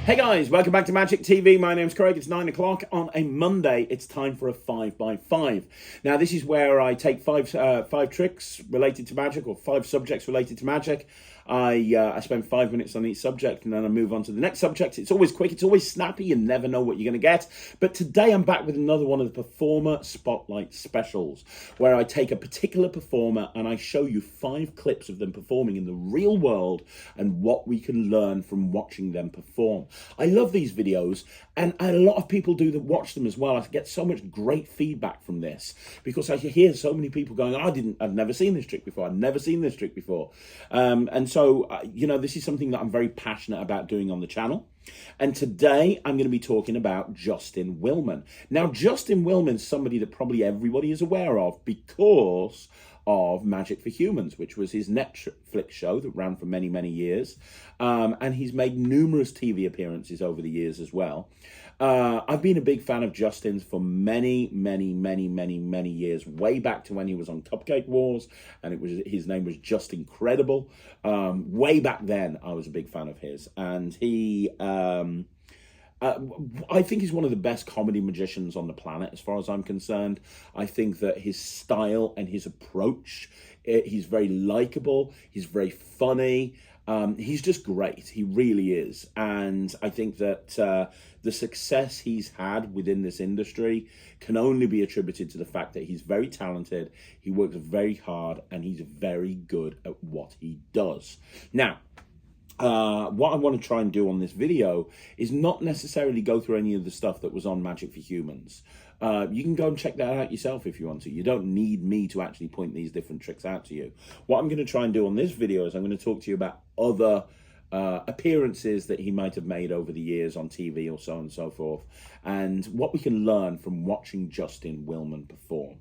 Hey guys, welcome back to Magic TV. My name's Craig. It's 9 o'clock on a Monday. It's time for a 5x5. Now, this is where I take five tricks related to magic, or 5 subjects related to magic. I spend 5 minutes on each subject, and then I move on to the next subject. It's always quick. It's always snappy. You never know what you're going to get. But today I'm back with another one of the Performer Spotlight specials, where I take a particular performer and I show you 5 clips of them performing in the real world and what we can learn from watching them perform. I love these videos, and a lot of people do that watch them as well. I get so much great feedback from this because I hear so many people going, I've never seen this trick before. I've never seen this trick before. And so, this is something that I'm very passionate about doing on the channel. And today I'm going to be talking about Justin Willman. Now, Justin Willman is somebody that probably everybody is aware of because of Magic for Humans, which was his Netflix show that ran for many, many years. And he's made numerous TV appearances over the years as well. I've been a big fan of Justin's for many, many, many, many, many years, way back to when he was on Cupcake Wars, and his name was Just Incredible. Way back then, I was a big fan of his, and he... I think he's one of the best comedy magicians on the planet, as far as I'm concerned. I think that his style and his approach, he's very likable, he's very funny, he's just great. He really is. And I think that the success he's had within this industry can only be attributed to the fact that he's very talented, he works very hard, and he's very good at what he does. Now, what I want to try and do on this video is not necessarily go through any of the stuff that was on Magic for Humans. You can go and check that out yourself if you want to. You don't need me to actually point these different tricks out to you. What I'm going to try and do on this video is I'm going to talk to you about other appearances that he might have made over the years on TV or so on and so forth, and what we can learn from watching Justin Willman perform.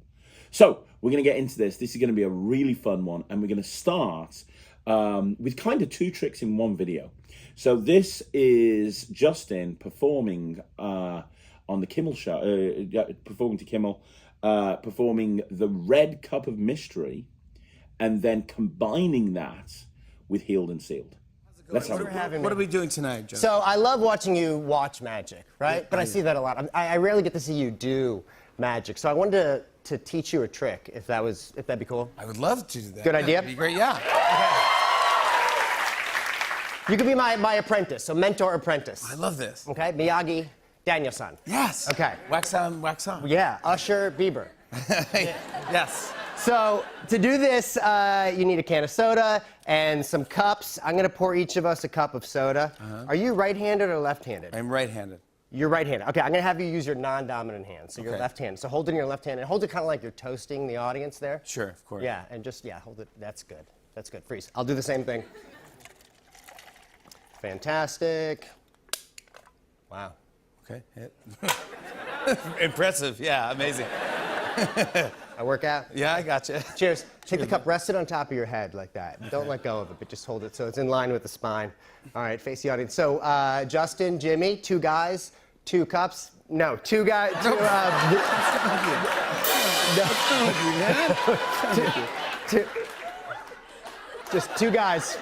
So we're going to get into this. This is going to be a really fun one, and we're going to start with kind of 2 tricks in one video. So this is Justin performing on the Kimmel show, performing to Kimmel, performing the Red Cup of Mystery, and then combining that with Healed and Sealed. Let's have a What are we doing tonight, Joe? So I love watching you watch magic, right? Yeah, but I see that a lot. I rarely get to see you do magic. So I wanted to teach you a trick, if that'd be cool. I would love to do that. Good idea? That'd be great, yeah. You could be my apprentice, so mentor apprentice. I love this. Okay, Miyagi, Daniel-san. Yes. Okay. Wax on, wax on. Yeah, Usher, Bieber. Yes. So to do this, you need a can of soda and some cups. I'm gonna pour each of us a cup of soda. Are you right-handed or left-handed? I'm right-handed. You're right-handed. Okay, I'm gonna have you use your non-dominant hand. So you're left-handed. So hold it in your left hand and hold it kind of like you're toasting the audience there. Sure, of course. Yeah, and just, hold it. That's good. That's good. Freeze. I'll do the same thing. Fantastic. Wow. Okay, hit. Impressive, yeah, amazing. I work out. Yeah, I gotcha. Cheers. Take the cup, rest it on top of your head like that. Don't let go of it, but just hold it so it's in line with the spine. All right, face the audience. So, Justin, Jimmy, 2 guys, 2 cups. No, 2 guys. Just 2 guys.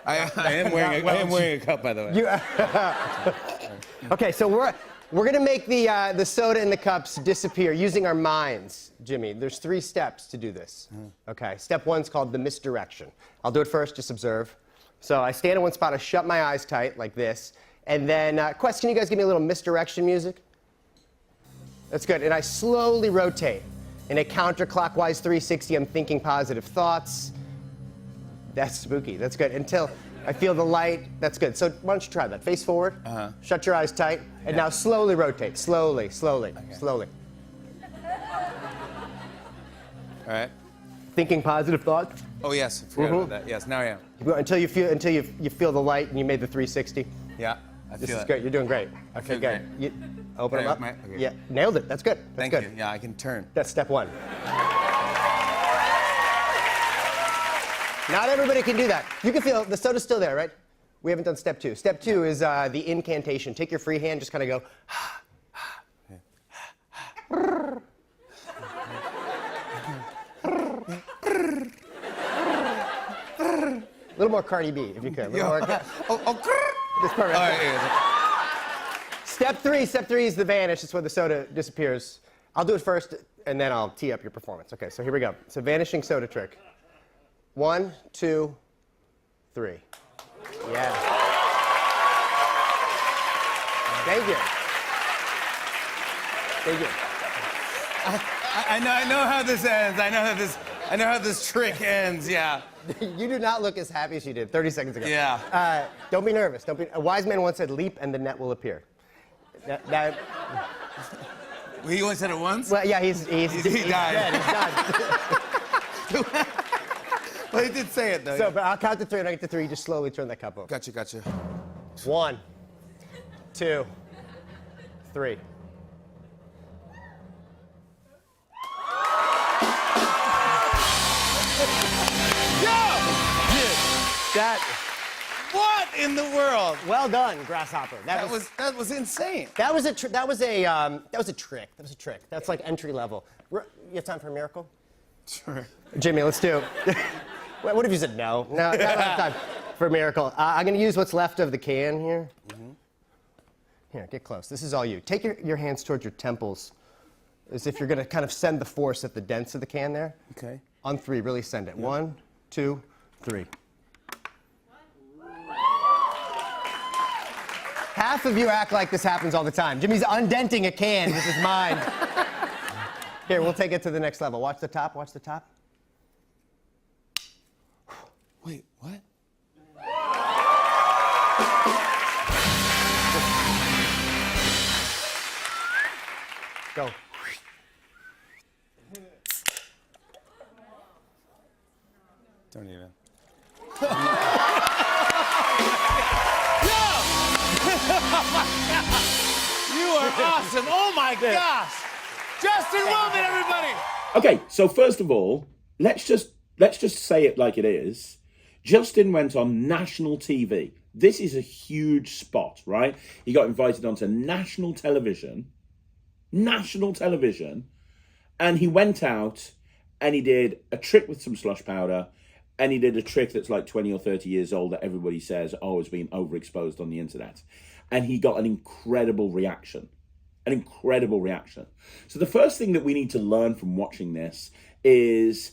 I am wearing a cup, by the way. Okay, so we're gonna make the soda in the cups disappear using our minds, Jimmy. There's 3 steps to do this. Okay, step 1's called the misdirection. I'll do it first, just observe. So I stand in one spot, I shut my eyes tight like this, and then, Quest, can you guys give me a little misdirection music? That's good, and I slowly rotate. In a counterclockwise 360, I'm thinking positive thoughts. That's spooky. That's good. Until I feel the light. That's good. So why don't you try that? Face forward. Shut your eyes tight. And now slowly rotate. Slowly, slowly, slowly. All right. Thinking positive thoughts. Oh, yes, I forgot about that. Yes, now I am. Until you feel the light and you made the 360. Yeah, I feel This is it. great. You're doing great. I Okay, feel good. great. Open Can them I up. open my- Yeah, nailed it. That's good. That's Thank good. you. Yeah, I can turn. That's step 1. Not everybody can do that. You can feel the soda's still there, right? We haven't done step 2. Step 2 is the incantation. Take your free hand, just kind of go. little more Cardi B, if you could. A little more. This part right All right, there. yeah. Step three is the vanish. It's where the soda disappears. I'll do it first, and then I'll tee up your performance. Okay, so here we go. It's a vanishing soda trick. 1, 2, 3. Yeah. Thank you. Thank you. I know how this ends. I know how this trick ends. Yeah. You do not look as happy as you did 30 seconds ago. Yeah. Don't be nervous. A wise man once said, "Leap, and the net will appear." He only said it once. Well, yeah, he's He died. dead. He's done. Well, he did say it though. So, but I'll count to 3, and I get to 3. You just slowly turn that cup over. Gotcha. 1, 2, 3. What in the world? Well done, grasshopper. That was insane. That was a trick. That was a trick. That's like entry level. You have time for a miracle? Sure. Jimmy, let's do. What if you said no? No, not enough time for a miracle. I'm gonna use what's left of the can here. Mm-hmm. Here, get close. This is all you. Take your hands towards your temples, as if you're gonna kind of send the force at the dents of the can there. Okay. On 3, really send it. 1, 2, 3. Half of you act like this happens all the time. Jimmy's undenting a can with his mind. Here, we'll take it to the next level. Watch the top, watch the top. Wait, what? Go. Don't even. You are awesome. Oh my gosh. Justin Willman, everybody. Okay, so first of all, let's just say it like it is. Justin went on national TV. This is a huge spot, right? He got invited onto national television, and he went out and he did a trick with some slush powder, and he did a trick that's like 20 or 30 years old that everybody says, oh, has been overexposed on the internet. And he got an incredible reaction. So the first thing that we need to learn from watching this is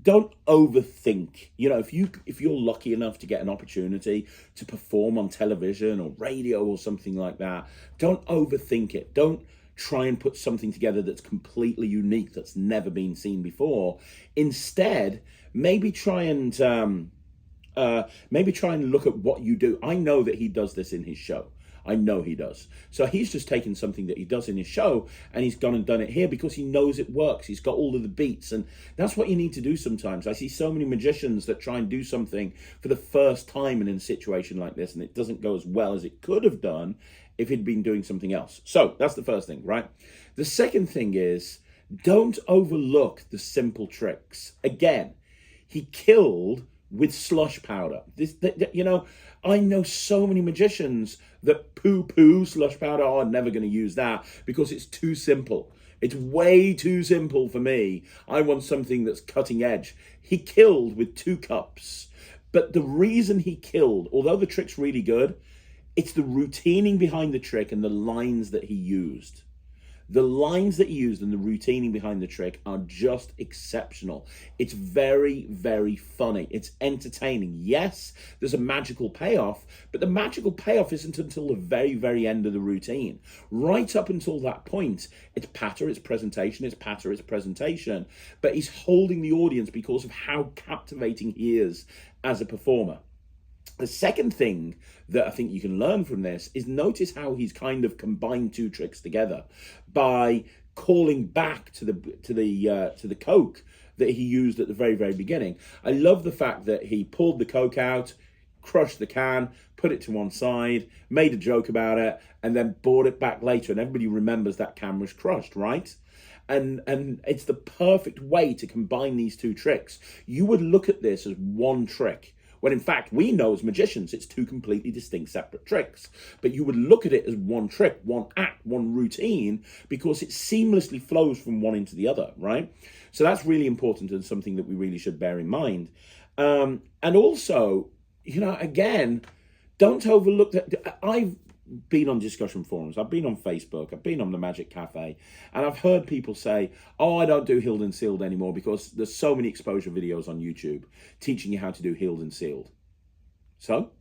don't overthink. You know, if you're lucky enough to get an opportunity to perform on television or radio or something like that, don't overthink it. Don't try and put something together that's completely unique, that's never been seen before. Instead, maybe try and look at what you do. I know that he does this in his show. I know he does. So he's just taken something that he does in his show and he's gone and done it here because he knows it works. He's got all of the beats, and that's what you need to do sometimes. I see so many magicians that try and do something for the first time in a situation like this, and it doesn't go as well as it could have done if he'd been doing something else. So that's the first thing, right? The second thing is, don't overlook the simple tricks. Again, he killed with slush powder. I know so many magicians that poo-poo slush powder. Oh, I'm never going to use that because it's too simple. It's way too simple for me. I want something that's cutting edge. He killed with 2 cups. But the reason he killed, although the trick's really good, it's the routining behind the trick and the lines that he used. The lines that he used and the routining behind the trick are just exceptional. It's very, very funny. It's entertaining. Yes, there's a magical payoff, but the magical payoff isn't until the very, very end of the routine. Right up until that point, it's patter, it's presentation, it's patter, it's presentation. But he's holding the audience because of how captivating he is as a performer. The second thing that I think you can learn from this is notice how he's kind of combined 2 tricks together by calling back to the Coke that he used at the very, very beginning. I love the fact that he pulled the Coke out, crushed the can, put it to one side, made a joke about it, and then brought it back later, and everybody remembers that can was crushed, right? And it's the perfect way to combine these 2 tricks. You would look at this as one trick, when in fact we know as magicians it's 2 completely distinct separate tricks. But you would look at it as one trick, one act, one routine, because it seamlessly flows from one into the other, right? So that's really important and something that we really should bear in mind. And also, again, don't overlook that. I've been on discussion forums, I've been on Facebook, I've been on the Magic Cafe, and I've heard people say, oh, I don't do healed and sealed anymore because there's so many exposure videos on YouTube teaching you how to do healed and sealed. So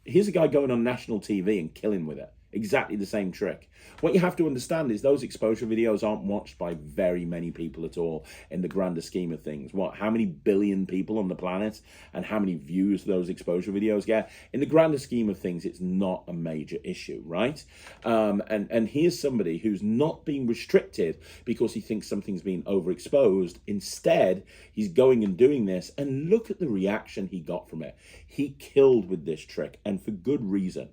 here's a guy going on national TV and killing with it. Exactly the same trick. What you have to understand is those exposure videos aren't watched by very many people at all in the grander scheme of things. How many billion people on the planet and how many views those exposure videos get? In the grander scheme of things, it's not a major issue, right? And here's somebody who's not being restricted because he thinks something's been overexposed. Instead, he's going and doing this, and look at the reaction he got from it. He killed with this trick, and for good reason.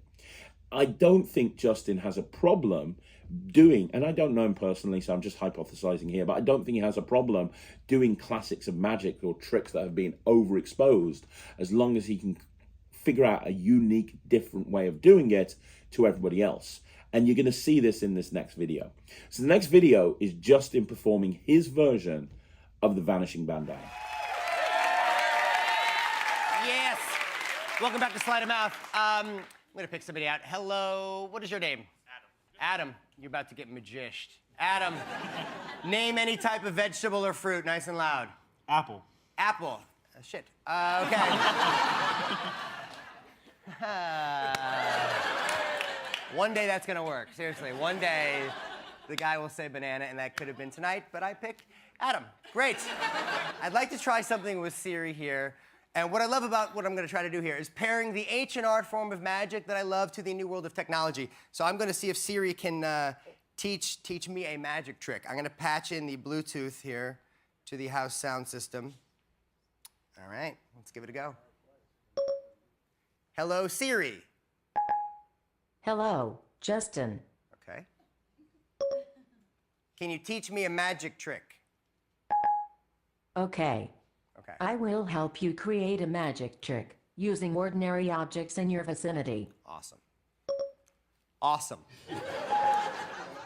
I don't think Justin has a problem doing, and I don't know him personally, so I'm just hypothesizing here, but I don't think he has a problem doing classics of magic or tricks that have been overexposed, as long as he can figure out a unique, different way of doing it to everybody else. And you're going to see this in this next video. So the next video is Justin performing his version of the Vanishing Bandana. Yes. Welcome back to Sleight of Mouth. I'm going to pick somebody out. Hello. What is your name? Adam. Adam, you're about to get magicianed. Adam, name any type of vegetable or fruit, nice and loud. Apple. Apple. Shit. Okay. One day that's going to work. Seriously, one day the guy will say banana, and that could have been tonight, but I picked Adam. Great. I'd like to try something with Siri here. And what I love about what I'm going to try to do here is pairing the ancient art form of magic that I love to the new world of technology. So I'm going to see if Siri can teach me a magic trick. I'm going to patch in the Bluetooth here to the house sound system. All right, let's give it a go. Hello, Siri. Hello, Justin. Okay. Can you teach me a magic trick? Okay. Okay. I will help you create a magic trick using ordinary objects in your vicinity. Awesome. Awesome.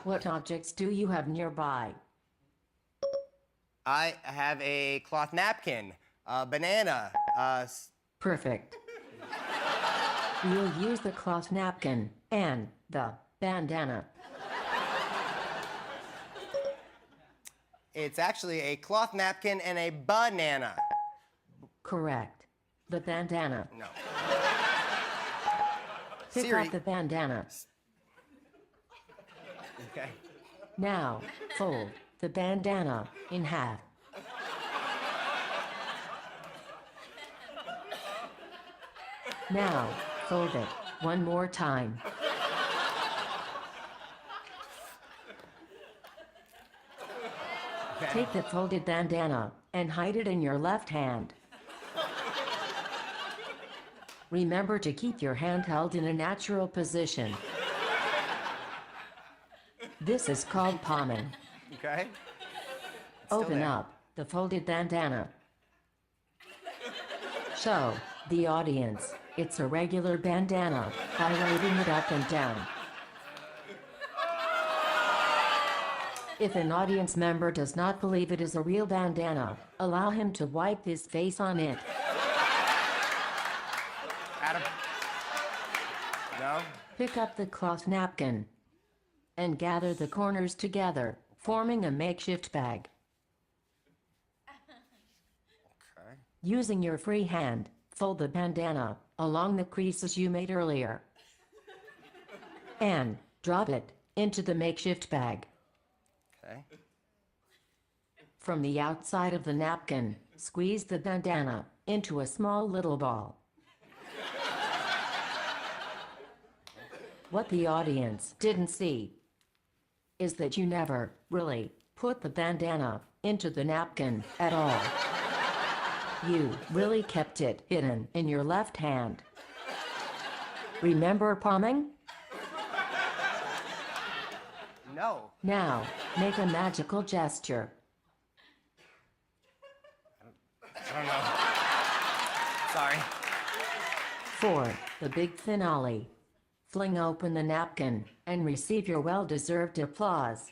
What objects do you have nearby? I have a cloth napkin, a banana, Perfect. We'll use the cloth napkin and the bandana. It's actually a cloth napkin and a banana. Correct. The bandana. No. Pick Siri. up the bandana. Okay. Now, fold the bandana in half. Now, fold it one more time. Okay. Take the folded bandana and hide it in your left hand. Remember to keep your hand held in a natural position. This is called palming. Okay. Still Open there. up the folded bandana. Show the audience it's a regular bandana by waving it up and down. If an audience member does not believe it is a real bandana, allow him to wipe his face on it. Adam. No. Pick up the cloth napkin and gather the corners together, forming a makeshift bag. Okay. Using your free hand, fold the bandana along the creases you made earlier and drop it into the makeshift bag. Okay. From the outside of the napkin, squeeze the bandana into a small little ball. What the audience didn't see is that you never really put the bandana into the napkin at all. You really kept it hidden in your left hand. Remember palming? No. Now, make a magical gesture. I don't know. Sorry. For the big finale, fling open the napkin and receive your well-deserved applause.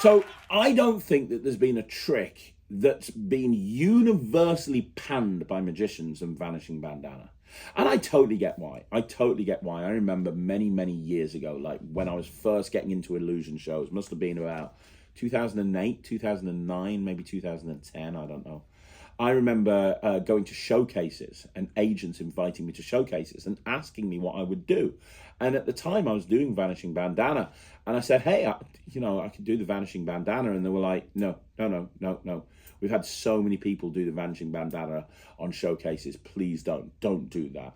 So I don't think that there's been a trick that's been universally panned by magicians than vanishing bandana. And I totally get why. I remember many, many years ago, like when I was first getting into illusion shows, must have been about 2008, 2009, maybe 2010, I don't know. I remember going to showcases and agents inviting me to showcases and asking me what I would do. And at the time I was doing vanishing bandana. And I said, hey, I could do the vanishing bandana. And they were like, no. We've had so many people do the vanishing bandana on showcases. Please don't do that.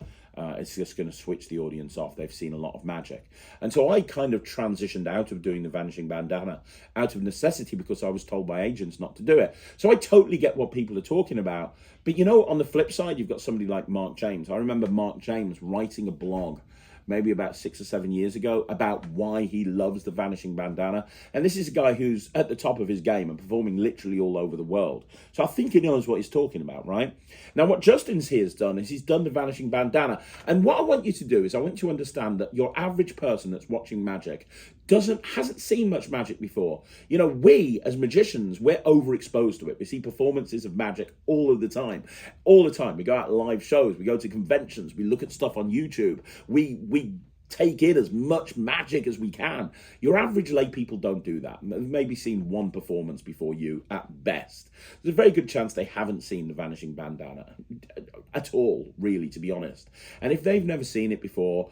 It's just going to switch the audience off. They've seen a lot of magic. And so I kind of transitioned out of doing the vanishing bandana out of necessity because I was told by agents not to do it. So I totally get what people are talking about. But on the flip side, you've got somebody like Mark James. I remember Mark James writing a blog maybe about 6 or 7 years ago about why he loves the vanishing bandana. And this is a guy who's at the top of his game and performing literally all over the world. So I think he knows what he's talking about, right? Now, what Justin's here has done is he's done the vanishing bandana. And what I want you to do is I want you to understand that your average person that's watching magic hasn't seen much magic before. We as magicians, we're overexposed to it. We see performances of magic all of the time. All the time. We go out to live shows, we go to conventions, we look at stuff on YouTube. We take in as much magic as we can. Your average lay people don't do that. They've maybe seen one performance before you at best. There's a very good chance they haven't seen the vanishing bandana at all, really, to be honest. And if they've never seen it before,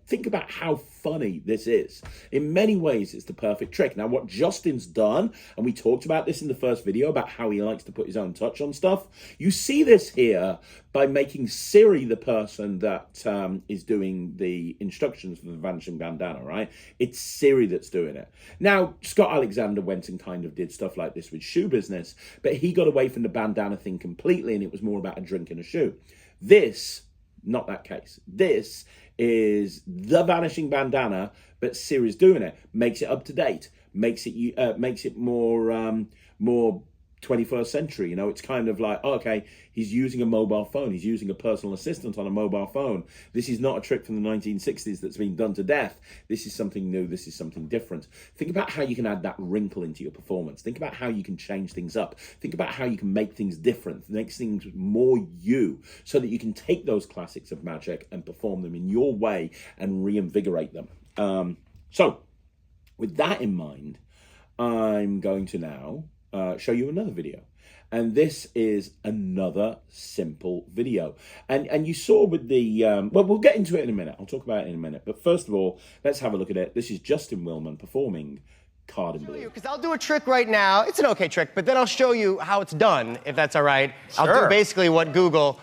think about how funny this is. In many ways, it's the perfect trick. Now, what Justin's done, and we talked about this in the first video about how he likes to put his own touch on stuff. You see this here by making Siri the person that is doing the instructions for the vanishing bandana, right? It's Siri that's doing it. Now, Scott Alexander went and kind of did stuff like this with shoe business, but he got away from the bandana thing completely, and it was more about a drink and a shoe. This, not that case. This is the vanishing bandana, but Siri's doing it. Makes it up to date. Makes it more 21st century. It's kind of like, okay, he's using a mobile phone. He's using a personal assistant on a mobile phone. This is not a trick from the 1960s that's been done to death. This is something new. This is something different. Think about how you can add that wrinkle into your performance. Think about how you can change things up. Think about how you can make things different, make things more you, so that you can take those classics of magic and perform them in your way and reinvigorate them. So with that in mind, I'm going to now show you another video. And this is another simple video. And you saw with the, well, we'll get into it in a minute. I'll talk about it in a minute. But first of all, let's have a look at it. This is Justin Willman performing Card in Blue. Because I'll do a trick right now. It's an okay trick, but then I'll show you how it's done, if that's all right. Sure. I'll do basically what Google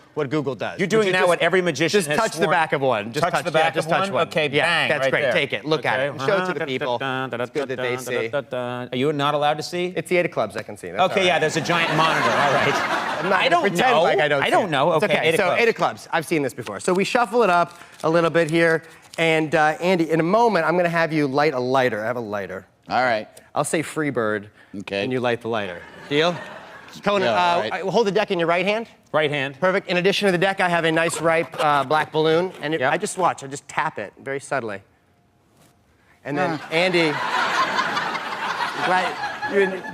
does. You're doing now what every magician has Just touch the back of one. Just touch the back just of touch one? Okay, yeah, bang, that's right great. there. Take it. Look at it. Okay. Show it to the people. It's good that they see. Are you not allowed to see? It's the 8 of clubs I can see. That's Okay, all yeah, right. there's a giant monitor. All right. I'm not I gonna don't pretend know. like I don't I see don't it. know. It's Okay, okay. 8 of So clubs. 8 of clubs. I've seen this before. So we shuffle it up a little bit here. And Andy, in a moment, I'm going to have you light a lighter. I have a lighter. All right. I'll say Freebird. Okay. And you light the lighter. Deal? Conan, Yeah, all right. hold the deck in your right hand. Right hand. Perfect. In addition to the deck, I have a nice ripe black balloon. And Yep. I just tap it very subtly. And then Andy,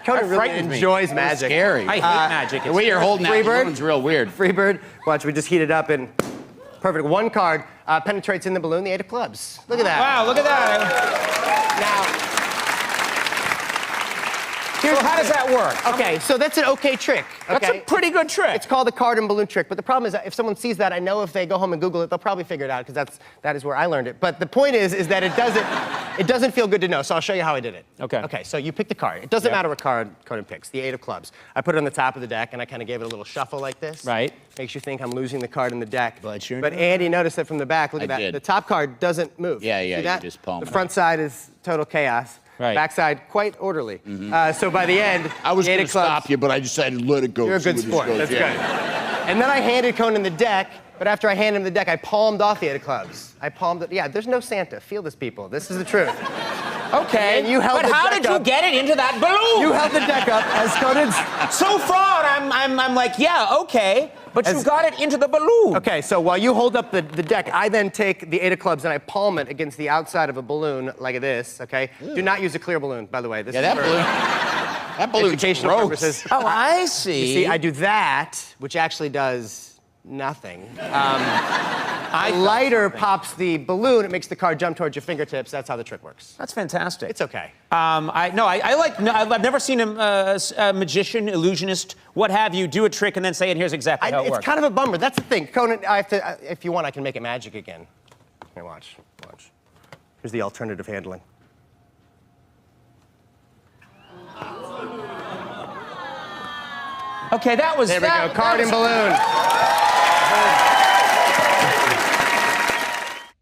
Conan really frightened me. enjoys That's magic. scary. I hate magic. The way you're holding that Freebird? balloon's real weird. Freebird. Watch, we just heat it up and perfect. One card penetrates in the balloon, the 8 of clubs. Look at that. Wow, look at that. Now, So how does that work? okay, so that's an okay trick. That's Okay? a pretty good trick. It's called the card and balloon trick. But the problem is that if someone sees that, I know if they go home and Google it, they'll probably figure it out because that is where I learned it. But the point is that it doesn't feel good to know. So I'll show you how I did it. Okay. Okay. So you pick the card. It doesn't Yeah. matter what card Conan picks. The 8 of clubs. I put it on the top of the deck and I kind of gave it a little shuffle like this. Right. Makes you think I'm losing the card in the deck. But you're But not. Andy noticed that from the back. Look I at that. did. The top card doesn't move. Yeah, See yeah, you that? just palm The it. front side is total chaos. Right. Backside quite orderly. So by the end, I was the 8 going of to clubs. stop you, but I decided to let it go. You're a see good where this sport. goes. That's Yeah. good. And then I handed Conan the deck, but after I handed him the deck, I palmed off the 8 of clubs. I palmed it. Yeah, there's no Santa. Feel this, people. This is the truth. Okay. And you held but the how deck did you up. get it into that balloon? You held the deck up as Conan's. So far, I'm like, yeah, okay. But you As- got it into the balloon. Okay, so while you hold up the deck, I then take the 8 of clubs and I palm it against the outside of a balloon like this, okay? Do not use a clear balloon, by the way. This Yeah, is that for balloon. That balloon's educational gross. purposes. Oh, I see. You see, I do that, which actually does nothing. A lighter pops the balloon, it makes the card jump towards your fingertips. That's how the trick works. That's fantastic. It's okay. I've never seen a magician, illusionist, what have you, do a trick and then say, and here's exactly how it It's works. kind of a bummer. That's the thing. Conan, I have to, if you want, I can make it magic again. Here, watch. Here's the alternative handling. Okay, that was There we go, card and balloon.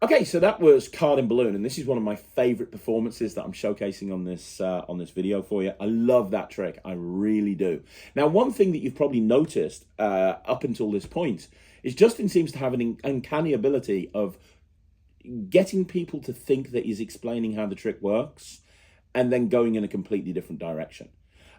Okay, so that was Card and Balloon, and this is one of my favorite performances that I'm showcasing on this video for you. I love that trick, I really do. Now, one thing that you've probably noticed up until this point is Justin seems to have an uncanny ability of getting people to think that he's explaining how the trick works and then going in a completely different direction.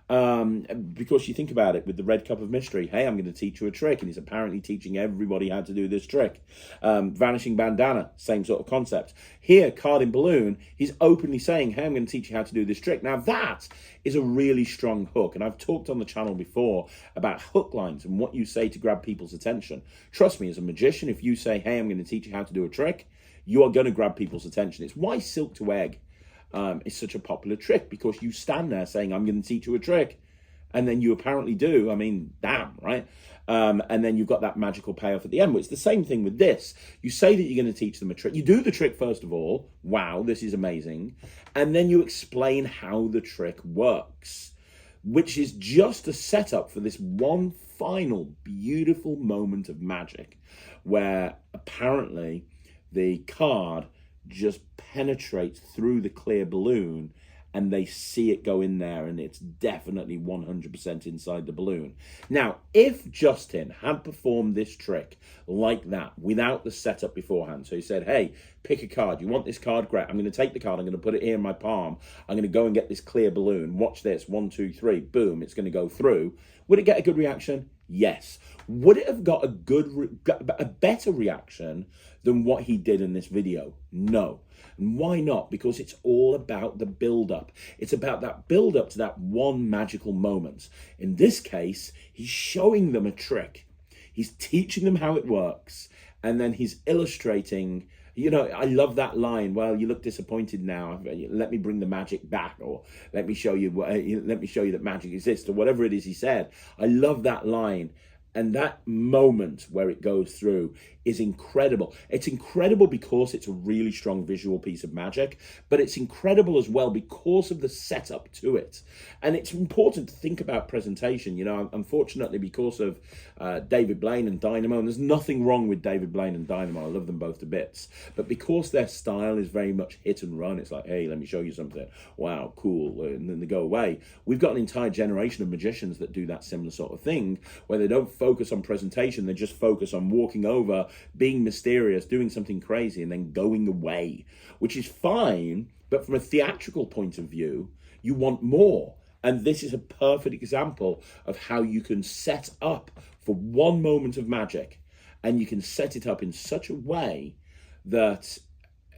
Because you think about it with the red cup of mystery, hey, I'm going to teach you a trick, and he's apparently teaching everybody how to do this trick. Vanishing bandana, same sort of concept. Here, card and balloon, he's openly saying, hey, I'm going to teach you how to do this trick. Now that is a really strong hook, and I've talked on the channel before about hook lines and what you say to grab people's attention. Trust me, as a magician, if you say, hey, I'm going to teach you how to do a trick, you are going to grab people's attention. It's why silk to egg is such a popular trick, because you stand there saying, I'm going to teach you a trick, and then you apparently do. I mean, damn, right? And then you've got that magical payoff at the end. But it's the same thing with this. You say that you're going to teach them a trick. You do the trick first of all. Wow, this is amazing. And then you explain how the trick works, which is just a setup for this one final beautiful moment of magic where apparently the card just penetrates through the clear balloon and they see it go in there, and it's definitely 100% inside the balloon. Now, if Justin had performed this trick like that without the setup beforehand, so he said, hey, pick a card, you want this card, great, I'm going to take the card, I'm going to put it here in my palm, I'm going to go and get this clear balloon, watch this, 1, 2, 3, boom, it's going to go through, would it get a good reaction? Yes. Would it have got a better reaction than what he did in this video? No. And why not? Because it's all about the build-up. It's about that build-up to that one magical moment. In this case, he's showing them a trick. He's teaching them how it works. And then he's illustrating, you know, I love that line, well, you look disappointed now, let me bring the magic back, or let me show you that magic exists, or whatever it is he said. I love that line. And that moment where it goes through is incredible. It's incredible because it's a really strong visual piece of magic, but it's incredible as well because of the setup to it. And it's important to think about presentation. You know, unfortunately, because of David Blaine and Dynamo, and there's nothing wrong with David Blaine and Dynamo, I love them both to bits, but because their style is very much hit and run, it's like, hey, let me show you something. Wow, cool, and then they go away. We've got an entire generation of magicians that do that similar sort of thing, where they don't focus on presentation, they just focus on walking over, being mysterious, doing something crazy, and then going away, which is fine, but from a theatrical point of view, you want more. And this is a perfect example of how you can set up for one moment of magic, and you can set it up in such a way that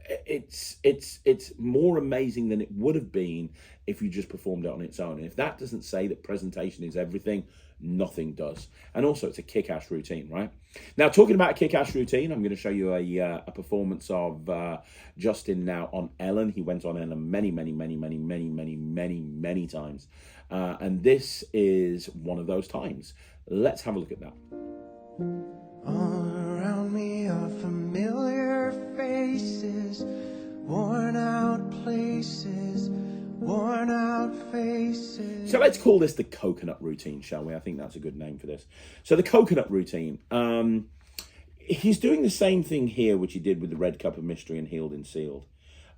it's more amazing than it would have been if you just performed it on its own. And if that doesn't say that presentation is everything, nothing does. And also, it's a kick-ass routine, right? Now, talking about a kick-ass routine, I'm going to show you a performance of Justin now on Ellen. He went on Ellen many times. And this is one of those times. Let's have a look at that. All around me are familiar faces, worn out places, worn out faces. So let's call this the coconut routine, shall we? I think that's a good name for this. So the coconut routine, he's doing the same thing here, which he did with the red cup of mystery and healed and sealed,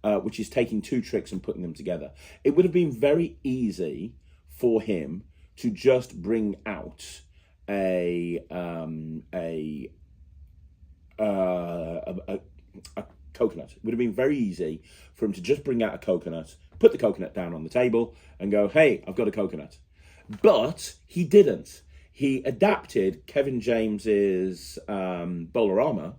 which is taking two tricks and putting them together. It would have been very easy for him to just bring out a coconut. It would have been very easy for him to just bring out a coconut, put the coconut down on the table and go, hey, I've got a coconut. But he didn't. He adapted Kevin James's Bowl-O-Rama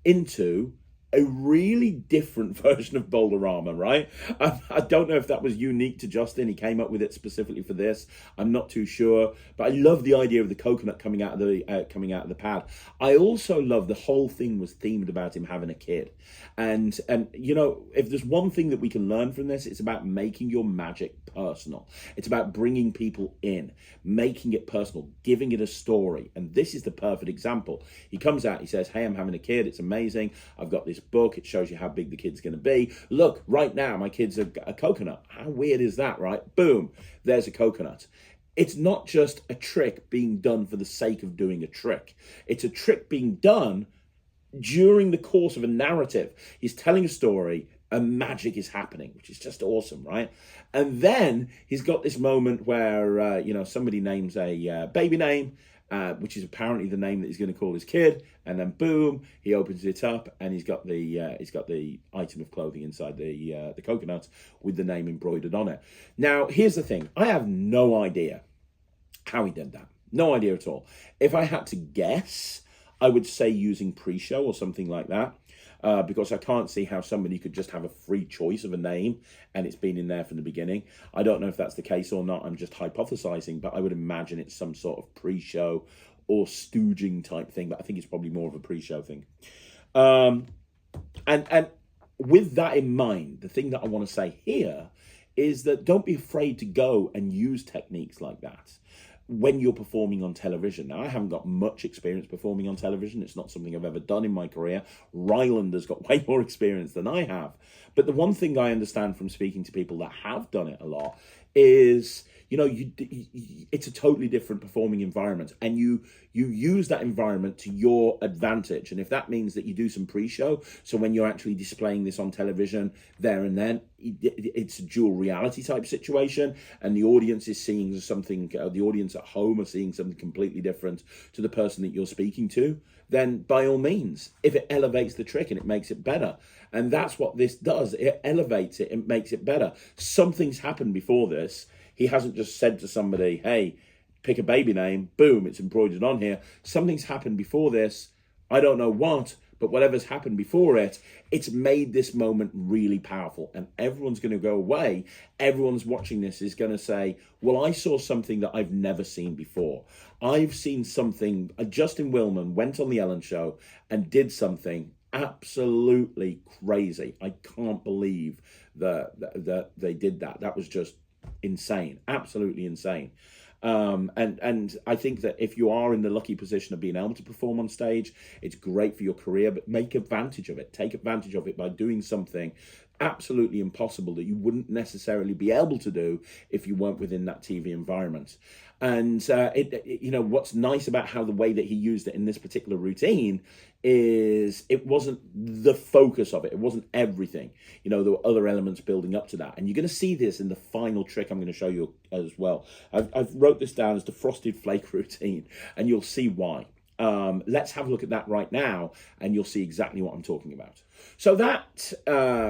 into a really different version of Bowl-O-Rama, right? I don't know if that was unique to Justin. He came up with it specifically for this. I'm not too sure, but I love the idea of the coconut coming out of the pad. I also love the whole thing was themed about him having a kid, and you know, if there's one thing that we can learn from this, it's about making your magic personal. It's about bringing people in, making it personal, giving it a story, and this is the perfect example. He comes out, he says, "Hey, I'm having a kid. It's amazing. I've got this book. It shows you how big the kid's going to be. Look, right now, my kid's a coconut. How weird is that, right? Boom, there's a coconut." It's not just a trick being done for the sake of doing a trick. It's a trick being done during the course of a narrative. He's telling a story and magic is happening, which is just awesome, right? And then he's got this moment where, you know, somebody names a baby name, which is apparently the name that he's going to call his kid, and then boom, he opens it up, and he's got the item of clothing inside the coconut with the name embroidered on it. Now, here's the thing: I have no idea how he did that. No idea at all. If I had to guess, I would say using pre-show or something like that. Because I can't see how somebody could just have a free choice of a name and it's been in there from the beginning. I don't know if that's the case or not. I'm just hypothesizing, but I would imagine it's some sort of pre-show or stooging type thing, but I think it's probably more of a pre-show thing. And with that in mind, the thing that I want to say here is that don't be afraid to go and use techniques like that when you're performing on television. Now, I haven't got much experience performing on television. It's not something I've ever done in my career. Ryland has got way more experience than I have. But the one thing I understand from speaking to people that have done it a lot is, you know, it's a totally different performing environment, and you use that environment to your advantage. And if that means that you do some pre-show, so when you're actually displaying this on television there and then, it's a dual reality type situation, and the audience is seeing something, the audience at home are seeing something completely different to the person that you're speaking to, then by all means, if it elevates the trick and it makes it better. And that's what this does. It elevates it and makes it better. Something's happened before this. He hasn't just said to somebody, hey, pick a baby name, boom, it's embroidered on here. Something's happened before this. I don't know what, but whatever's happened before it, it's made this moment really powerful. And everyone's going to go away. Everyone's watching this is going to say, well, I saw something that I've never seen before. I've seen something, Justin Willman went on the Ellen Show and did something absolutely crazy. I can't believe that they did that. That was just insane, absolutely insane. And I think that if you are in the lucky position of being able to perform on stage, it's great for your career, but make advantage of it. Take advantage of it by doing something absolutely impossible that you wouldn't necessarily be able to do if you weren't within that TV environment. And you know, what's nice about how the way that he used it in this particular routine is it wasn't the focus of it. It wasn't everything. You know, there were other elements building up to that. And you're going to see this in the final trick I'm going to show you as well. I've wrote this down as the frosted flake routine, and you'll see why. Let's have a look at that right now, and you'll see exactly what I'm talking about. So that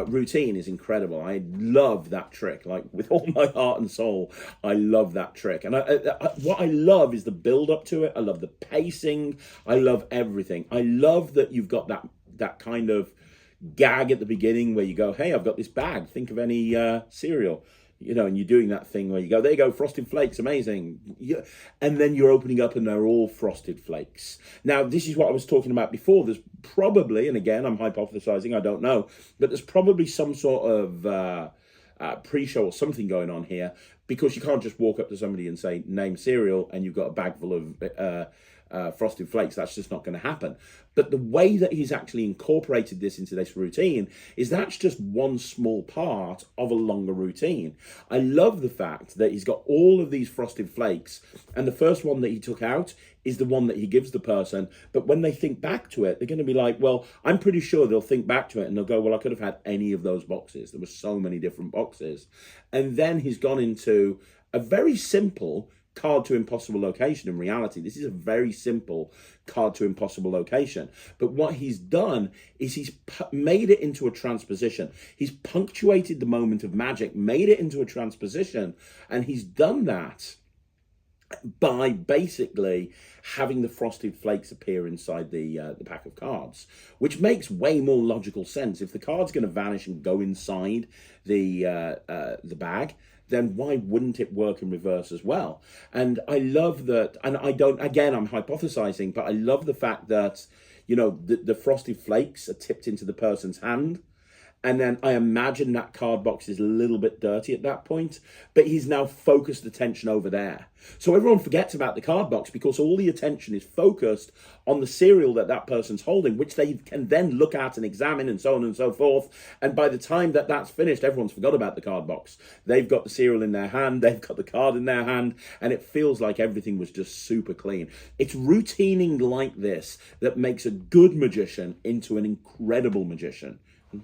routine is incredible. I love that trick, like with all my heart and soul. I love that trick, and what I love is the build up to it. I love the pacing. I love everything. I love that you've got that kind of gag at the beginning where you go, "Hey, I've got this bag. Think of any cereal." You know, and you're doing that thing where you go, there you go, Frosted Flakes, amazing. Yeah. And then you're opening up and they're all Frosted Flakes. Now, this is what I was talking about before. There's probably, and again, I'm hypothesizing, I don't know, but there's probably some sort of pre-show or something going on here, because you can't just walk up to somebody and say, name cereal, and you've got a bag full of Frosted Flakes. That's just not going to happen. But the way that he's actually incorporated this into this routine is that's just one small part of a longer routine. I love the fact that he's got all of these Frosted Flakes, and the first one that he took out is the one that he gives the person. But when they think back to it, they're going to be like, well, I'm pretty sure they'll think back to it and they'll go, well, I could have had any of those boxes. There were so many different boxes. And then he's gone into a very simple card to impossible location. In reality, this is a very simple card to impossible location. But what he's done is he's made it into a transposition. He's punctuated the moment of magic, made it into a transposition, and he's done that by basically having the frosted flakes appear inside the pack of cards, which makes way more logical sense. If the card's going to vanish and go inside the bag, then why wouldn't it work in reverse as well? And I love that, and I don't, again, I'm hypothesizing, but I love the fact that, you know, the frosted flakes are tipped into the person's hand. And then I imagine that card box is a little bit dirty at that point, but he's now focused attention over there. So everyone forgets about the card box because all the attention is focused on the cereal that that person's holding, which they can then look at and examine and so on and so forth. And by the time that that's finished, everyone's forgot about the card box. They've got the cereal in their hand, they've got the card in their hand, and it feels like everything was just super clean. It's routining like this that makes a good magician into an incredible magician.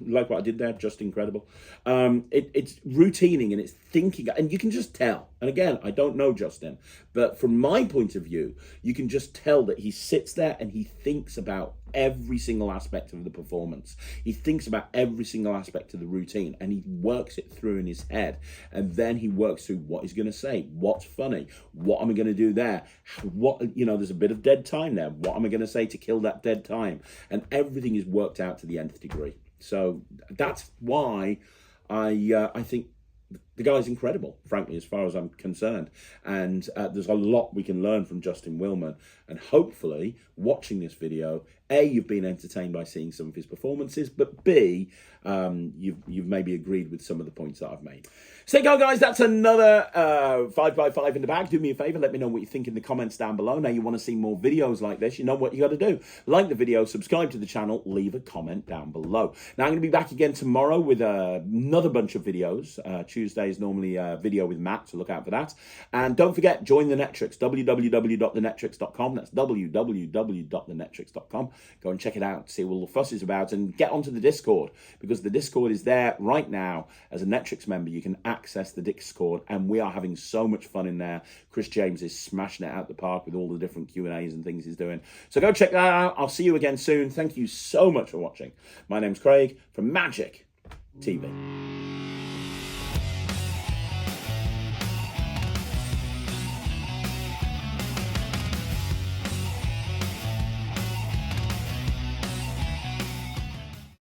Like what I did there, just incredible. It's routining and it's thinking, and you can just tell. And again, I don't know Justin, but from my point of view, you can just tell that he sits there and he thinks about every single aspect of the performance. He thinks about every single aspect of the routine, and he works it through in his head. And then he works through what he's going to say, what's funny, what am I going to do there, what, you know, there's a bit of dead time there. What am I going to say to kill that dead time? And everything is worked out to the nth degree. So that's why I think the guy's incredible, frankly, as far as I'm concerned. And there's a lot we can learn from Justin Willman. And hopefully, watching this video, A, you've been entertained by seeing some of his performances, but B, you've maybe agreed with some of the points that I've made. So there you go, guys. That's another 5x5 in the bag. Do me a favor. Let me know what you think in the comments down below. Now you want to see more videos like this, you know what you got to do. Like the video, subscribe to the channel, leave a comment down below. Now I'm going to be back again tomorrow with another bunch of videos. Tuesday is normally a video with Matt, so look out for that. And don't forget, join the Netrix, www.thenetrix.com. That's www.thenetrix.com. Go and check it out, see what all the fuss is about, and get onto the Discord, because the Discord is there right now. As a Netrix member, you can access the Discord, and we are having so much fun in there. Chris James is smashing it out the park with all the different Q&As and things he's doing. So go check that out. I'll see you again soon. Thank you so much for watching. My name's Craig from Magic TV.